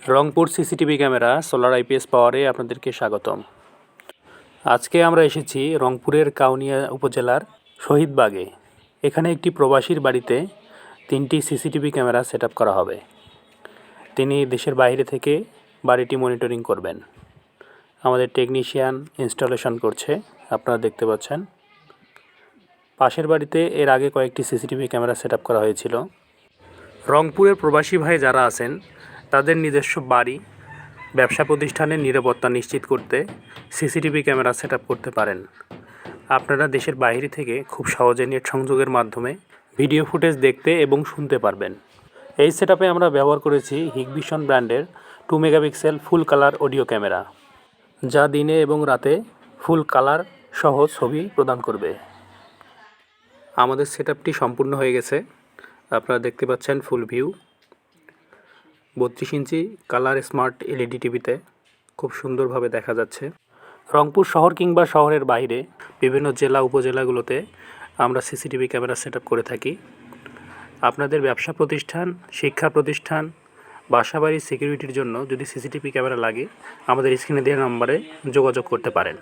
Rangpur CCTV camera solar IPS পাওয়ারে আপনাদেরকে স্বাগতম। আজকে আমরা এসেছি রংপুরের কাউনিয়া উপজেলার শহীদবাগে। এখানে একটি প্রবাসীর বাড়িতে 3টি সিসিটিভি ক্যামেরা সেট আপ করা হবে। তিনি দেশের বাইরে থেকে বাড়িটি মনিটরিং করবেন। আমাদের টেকনিশিয়ান ইনস্টলেশন করছে, আপনারা দেখতে পাচ্ছেন। পাশের বাড়িতে এর আগে কয়েকটি সিসিটিভি ক্যামেরা সেট আপ করা হয়েছিল। রংপুরের প্রবাসী ভাই যারা আছেন তাদের নিজস্ব বাড়ি, ব্যবসা প্রতিষ্ঠানের নিরাপত্তা নিশ্চিত করতে সিসিটিভি ক্যামেরা সেট আপ করতে পারেন। আপনারা দেশের বাইরে থেকে খুব সহজে নেট সংযোগের মাধ্যমে ভিডিও ফুটেজ দেখতে এবং শুনতে পারবেন। এই সেট আপে আমরা ব্যবহার করেছি হিগভিশন ব্র্যান্ডের 2 megapixel full colour audio camera, যা দিনে এবং রাতে ফুল কালার সহ ছবি প্রদান করবে। আমাদের সেট আপটি সম্পূর্ণ হয়ে গেছে। আপনারা দেখতে পাচ্ছেন ফুল ভিউ 32 ইঞ্চি কালার স্মার্ট এলইডি টিভিতে খুব সুন্দরভাবে দেখা যাচ্ছে। রংপুর শহর কিংবা শহরের বাইরে বিভিন্ন জেলা উপজেলাগুলোতে আমরা সিসিটিভি ক্যামেরা সেট আপ করে থাকি। আপনাদের ব্যবসা প্রতিষ্ঠান, শিক্ষা প্রতিষ্ঠান, বাসাবাড়ির সিকিউরিটির জন্য যদি সিসিটিভি ক্যামেরা লাগে, আমাদের স্ক্রিনে দেওয়া নম্বরে যোগাযোগ করতে পারেন।